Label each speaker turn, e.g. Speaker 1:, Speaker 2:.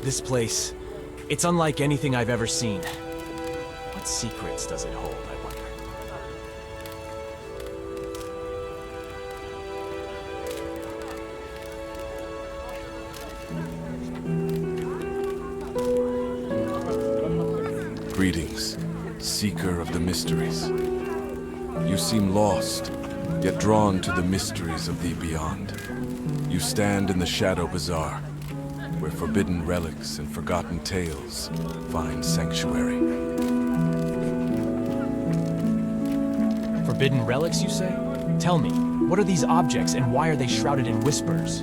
Speaker 1: This place, it's unlike anything I've ever seen. What secrets does it hold, I wonder?
Speaker 2: Greetings, seeker of the mysteries. You seem lost, yet drawn to the mysteries of the beyond. You stand in the Shadow Bazaar, where forbidden relics and forgotten tales find sanctuary.
Speaker 1: Forbidden relics, you say? Tell me, what are these objects and why are they shrouded in whispers?